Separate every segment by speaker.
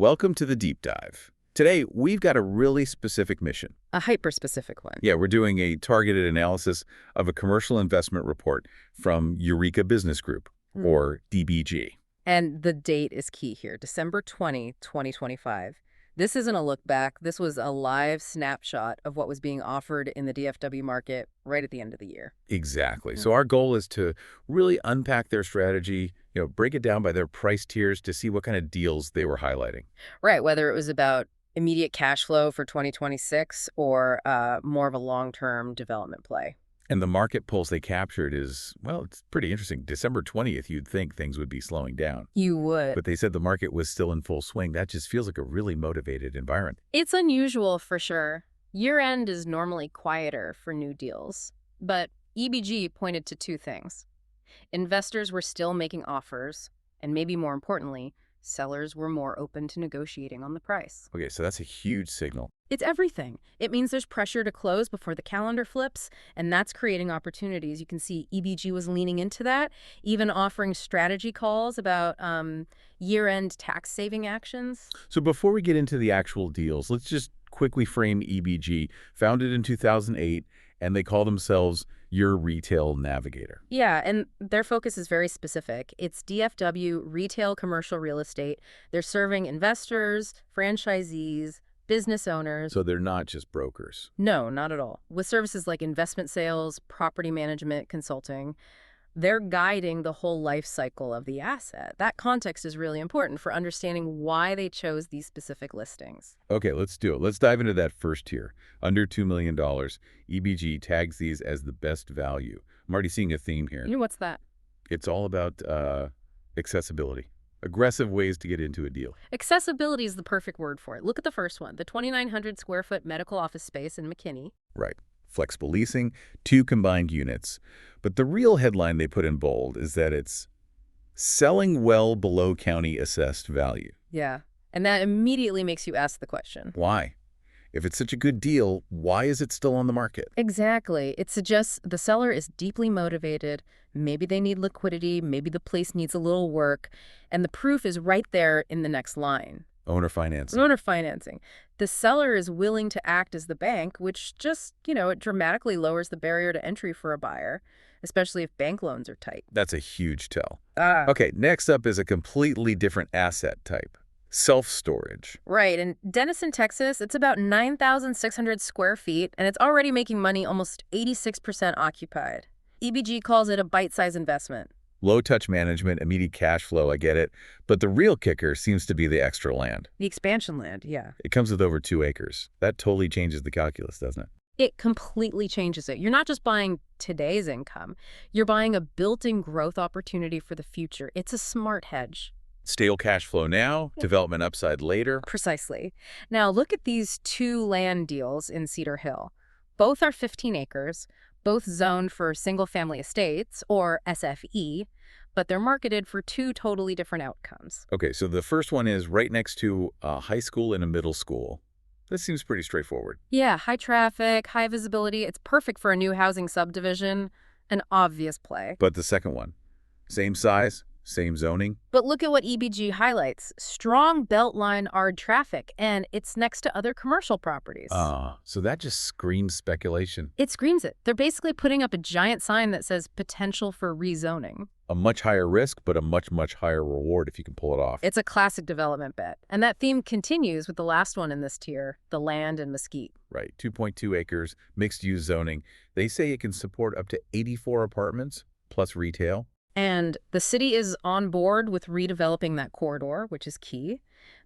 Speaker 1: welcome to the deep dive. Today, we've got a really specific mission.
Speaker 2: A hyper-specific one.
Speaker 1: Yeah, we're doing a targeted analysis of a commercial investment report from Eureka Business Group, or DBG.
Speaker 2: And the date is key here, December 20, 2025. This isn't a look back. This was a live snapshot of what was being offered in the DFW market right at the end of the year.
Speaker 1: Exactly. So our goal is to really unpack their strategy, break it down by their price tiers to see what kind of deals they were highlighting.
Speaker 2: Right, whether it was about immediate cash flow for 2026 or more of a long-term development play.
Speaker 1: And the market pulse they captured is, well, it's pretty interesting. December 20th, you'd think things would be slowing down.
Speaker 2: You would.
Speaker 1: But they said the market was still in full swing. That just feels like a really motivated environment.
Speaker 2: It's unusual for sure. Year-end is normally quieter for new deals. But EBG pointed to two things. Investors were still making offers, and maybe more importantly, sellers were more open to negotiating on the price.
Speaker 1: Okay, so that's a huge signal.
Speaker 2: It's everything. It means there's pressure to close before the calendar flips, and that's creating opportunities. You can see EBG was leaning into that, even offering strategy calls about year-end tax-saving actions.
Speaker 1: So before we get into the actual deals, let's just quickly frame EBG. Founded in 2008, and they call themselves Your Retail Navigator.
Speaker 2: Yeah, and their focus is very specific. It's DFW retail commercial real estate. They're serving investors, franchisees, business owners.
Speaker 1: So they're not just brokers.
Speaker 2: No, not at all. With services like investment sales, property management, consulting, they're guiding the whole life cycle of the asset. That context is really important for understanding why they chose these specific listings.
Speaker 1: Okay, let's do it. Let's dive into that first tier. Under $2 million, EBG tags these as the best value. I'm already seeing a theme here.
Speaker 2: What's that?
Speaker 1: It's all about accessibility. Aggressive ways to get into a deal.
Speaker 2: Accessibility is the perfect word for it. Look at the first one, the 2,900 square foot medical office space in McKinney.
Speaker 1: Right. Flexible leasing, 2 combined units. But the real headline they put in bold is that it's selling well below county assessed value.
Speaker 2: Yeah, and that immediately makes you ask the question.
Speaker 1: Why? If it's such a good deal, why is it still on the market?
Speaker 2: Exactly. It suggests the seller is deeply motivated. Maybe they need liquidity. Maybe the place needs a little work. And the proof is right there in the next line.
Speaker 1: Owner financing.
Speaker 2: Owner financing. The seller is willing to act as the bank, which just, it dramatically lowers the barrier to entry for a buyer, especially if bank loans are tight.
Speaker 1: That's a huge tell. Okay, next up is a completely different asset type. Self-storage.
Speaker 2: Right. In Denison, Texas, it's about 9,600 square feet, and it's already making money almost 86% occupied. EBG calls it a bite-sized investment.
Speaker 1: Low-touch management, immediate cash flow, I get it. But the real kicker seems to be the extra land.
Speaker 2: The expansion land, yeah.
Speaker 1: It comes with over 2 acres. That totally changes the calculus, doesn't it?
Speaker 2: It completely changes it. You're not just buying today's income. You're buying a built-in growth opportunity for the future. It's a smart hedge.
Speaker 1: Stale cash flow now, development upside later.
Speaker 2: Precisely. Now, look at these 2 land deals in Cedar Hill. Both are 15 acres, both zoned for single-family estates, or SFE, but they're marketed for 2 totally different outcomes.
Speaker 1: Okay, so the first one is right next to a high school and a middle school. This seems pretty straightforward.
Speaker 2: Yeah, high traffic, high visibility. It's perfect for a new housing subdivision. An obvious play.
Speaker 1: But the second one, same size, same zoning.
Speaker 2: But look at what EBG highlights. Strong Beltline ARD traffic, and it's next to other commercial properties.
Speaker 1: So that just screams speculation.
Speaker 2: It screams it. They're basically putting up a giant sign that says potential for rezoning.
Speaker 1: A much higher risk, but a much, much higher reward if you can pull it off.
Speaker 2: It's a classic development bet. And that theme continues with the last one in this tier, the land in Mesquite.
Speaker 1: Right, 2.2 acres, mixed-use zoning. They say it can support up to 84 apartments plus retail.
Speaker 2: And the city is on board with redeveloping that corridor, which is key.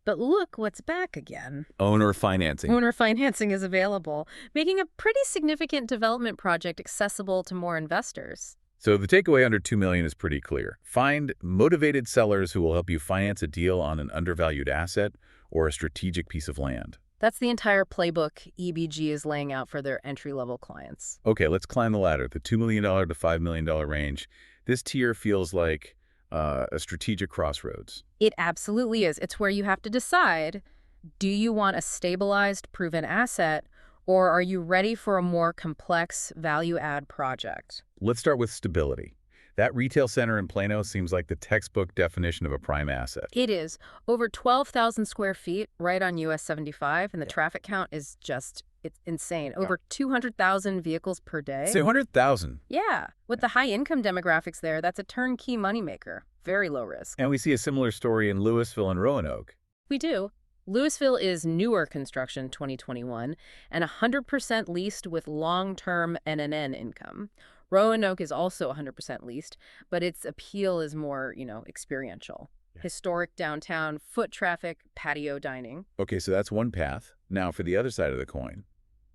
Speaker 2: But look what's back again.
Speaker 1: Owner financing.
Speaker 2: Owner financing is available, making a pretty significant development project accessible to more investors.
Speaker 1: So the takeaway under $2 million is pretty clear. Find motivated sellers who will help you finance a deal on an undervalued asset or a strategic piece of land.
Speaker 2: That's the entire playbook EBG is laying out for their entry-level clients.
Speaker 1: Okay, let's climb the ladder, the $2 million to $5 million range. This tier feels like a strategic crossroads.
Speaker 2: It absolutely is. It's where you have to decide, do you want a stabilized, proven asset, or are you ready for a more complex value-add project?
Speaker 1: Let's start with stability. That retail center in Plano seems like the textbook definition of a prime asset.
Speaker 2: It is over 12,000 square feet right on US 75, and the traffic count is it's insane. Over 200,000 vehicles per day.
Speaker 1: 200,000.
Speaker 2: Yeah. With the high income demographics there, that's a turnkey moneymaker. Very low risk.
Speaker 1: And we see a similar story in Louisville and Roanoke.
Speaker 2: We do. Louisville is newer construction 2021 and 100% leased with long-term NNN income. Roanoke is also 100% leased, but its appeal is more, experiential.
Speaker 1: Yeah.
Speaker 2: Historic downtown, foot traffic, patio dining.
Speaker 1: Okay, so that's one path. Now for the other side of the coin,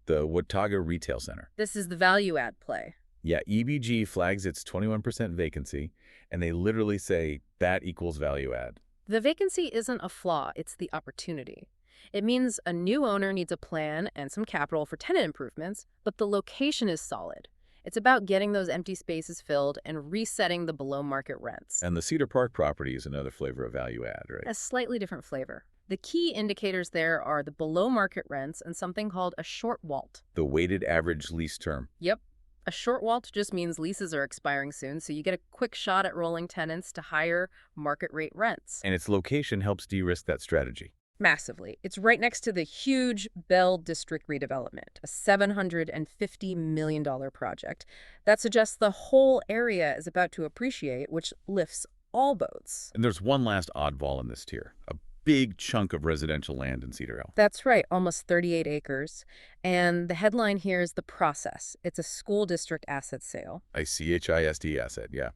Speaker 1: the Watauga Retail Center.
Speaker 2: This is the value add play.
Speaker 1: Yeah, EBG flags its 21% vacancy, and they literally say that equals value add.
Speaker 2: The vacancy isn't a flaw, it's the opportunity. It means a new owner needs a plan and some capital for tenant improvements, but the location is solid. It's about getting those empty spaces filled and resetting the below-market rents.
Speaker 1: And the Cedar Park property is another flavor of value add, right?
Speaker 2: A slightly different flavor. The key indicators there are the below-market rents and something called a short WALT.
Speaker 1: The weighted average lease term.
Speaker 2: Yep. A short WALT just means leases are expiring soon, so you get a quick shot at rolling tenants to higher market rate rents.
Speaker 1: And its location helps de-risk that strategy.
Speaker 2: Massively. It's right next to the huge Bell District redevelopment, a $750 million project that suggests the whole area is about to appreciate, which lifts all boats.
Speaker 1: And there's one last oddball in this tier, a big chunk of residential land in Cedar Hill.
Speaker 2: That's right, almost 38 acres. And the headline here is The Process. It's a school district asset sale.
Speaker 1: A CHISD asset, yeah.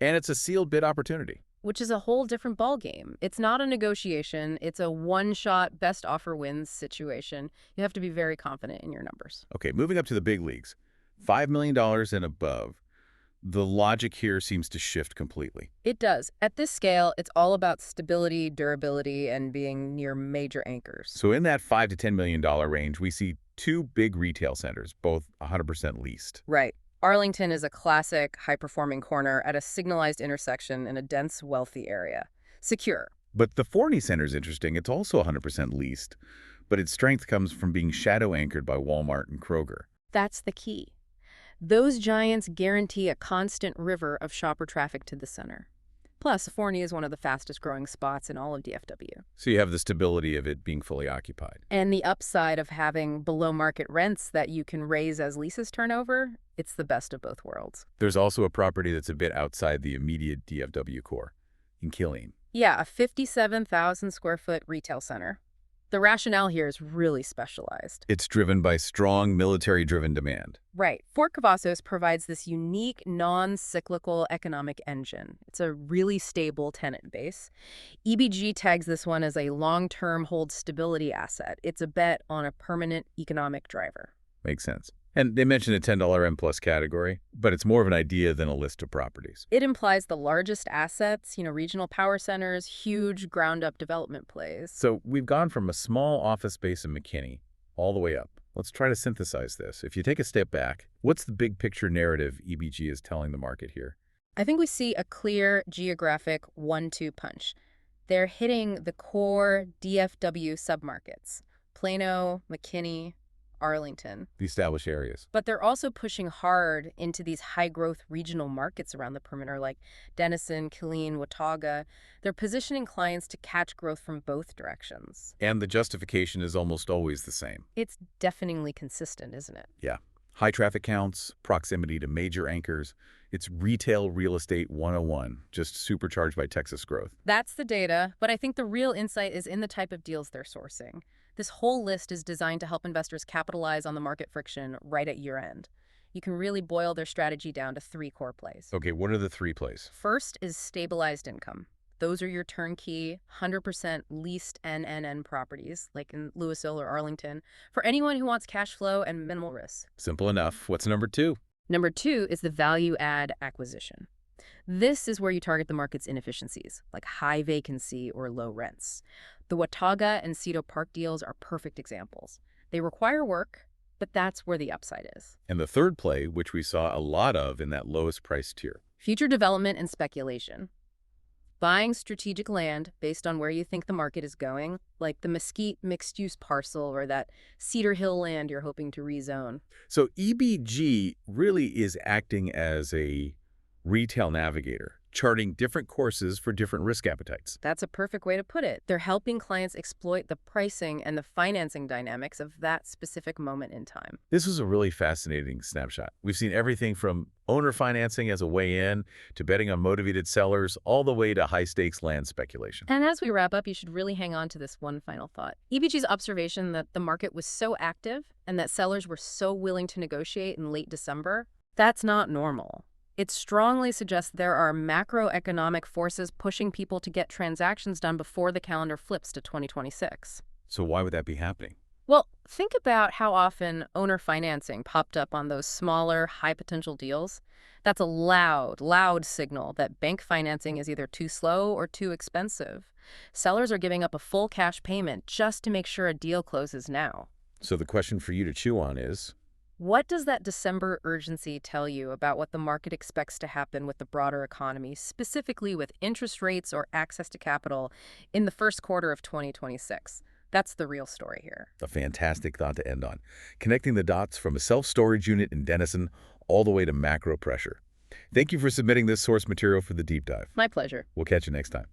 Speaker 1: And it's a sealed bid opportunity.
Speaker 2: Which is a whole different ballgame. It's not a negotiation. It's a one-shot, best offer wins situation. You have to be very confident in your numbers.
Speaker 1: Okay, moving up to the big leagues. $5 million and above. The logic here seems to shift completely.
Speaker 2: It does. At this scale, it's all about stability, durability, and being near major anchors.
Speaker 1: So in that $5 to $10 million range, we see two big retail centers, both 100% leased.
Speaker 2: Right. Arlington is a classic, high-performing corner at a signalized intersection in a dense, wealthy area. Secure.
Speaker 1: But the Forney Center is interesting. It's also 100% leased, but its strength comes from being shadow-anchored by Walmart and Kroger.
Speaker 2: That's the key. Those giants guarantee a constant river of shopper traffic to the center. Plus, Forney is one of the fastest-growing spots in all of DFW.
Speaker 1: So you have the stability of it being fully occupied.
Speaker 2: And the upside of having below-market rents that you can raise as leases turn over, it's the best of both worlds.
Speaker 1: There's also a property that's a bit outside the immediate DFW core, in Killeen.
Speaker 2: Yeah, a 57,000 square foot retail center. The rationale here is really specialized.
Speaker 1: It's driven by strong military-driven demand.
Speaker 2: Right. Fort Cavazos provides this unique, non-cyclical economic engine. It's a really stable tenant base. EBG tags this one as a long-term hold stability asset. It's a bet on a permanent economic driver.
Speaker 1: Makes sense. And they mentioned a $10 M plus category, but it's more of an idea than a list of properties.
Speaker 2: It implies the largest assets, regional power centers, huge ground-up development plays.
Speaker 1: So we've gone from a small office space in McKinney all the way up. Let's try to synthesize this. If you take a step back, what's the big picture narrative EBG is telling the market here?
Speaker 2: I think we see a clear geographic 1-2 punch. They're hitting the core DFW submarkets, Plano, McKinney, Arlington.
Speaker 1: The established areas.
Speaker 2: But they're also pushing hard into these high-growth regional markets around the perimeter like Denison, Killeen, Watauga. They're positioning clients to catch growth from both directions.
Speaker 1: And the justification is almost always the same.
Speaker 2: It's deafeningly consistent, isn't it?
Speaker 1: Yeah. High traffic counts, proximity to major anchors. It's retail real estate 101, just supercharged by Texas growth.
Speaker 2: That's the data, but I think the real insight is in the type of deals they're sourcing. This whole list is designed to help investors capitalize on the market friction right at year-end. You can really boil their strategy down to 3 core plays.
Speaker 1: Okay, what are the 3 plays?
Speaker 2: First is stabilized income. Those are your turnkey, 100% leased NNN properties, like in Louisville or Arlington, for anyone who wants cash flow and minimal risk.
Speaker 1: Simple enough. What's number 2?
Speaker 2: Number 2 is the value-add acquisition. This is where you target the market's inefficiencies, like high vacancy or low rents. The Watauga and Cedar Park deals are perfect examples. They require work, but that's where the upside is.
Speaker 1: And the third play, which we saw a lot of in that lowest price tier.
Speaker 2: Future development and speculation. Buying strategic land based on where you think the market is going, like the Mesquite mixed-use parcel or that Cedar Hill land you're hoping to rezone.
Speaker 1: So EBG really is acting as a Retail navigator, charting different courses for different risk appetites.
Speaker 2: That's a perfect way to put it. They're helping clients exploit the pricing and the financing dynamics of that specific moment in time.
Speaker 1: This was a really fascinating snapshot. We've seen everything from owner financing as a way in to betting on motivated sellers, all the way to high-stakes land speculation.
Speaker 2: And as we wrap up, you should really hang on to this one final thought. EBG's observation that the market was so active and that sellers were so willing to negotiate in late December, that's not normal. It strongly suggests there are macroeconomic forces pushing people to get transactions done before the calendar flips to 2026.
Speaker 1: So why would that be happening?
Speaker 2: Well, think about how often owner financing popped up on those smaller, high-potential deals. That's a loud signal that bank financing is either too slow or too expensive. Sellers are giving up a full cash payment just to make sure a deal closes now.
Speaker 1: So the question for you to chew on is,
Speaker 2: What does that December urgency tell you about what the market expects to happen with the broader economy, specifically with interest rates or access to capital in the first quarter of 2026? That's the real story here.
Speaker 1: a fantastic thought to end on, connecting the dots from a self-storage unit in Denison all the way to macro pressure. Thank you for submitting this source material for the deep dive.
Speaker 2: My pleasure.
Speaker 1: We'll catch you next time.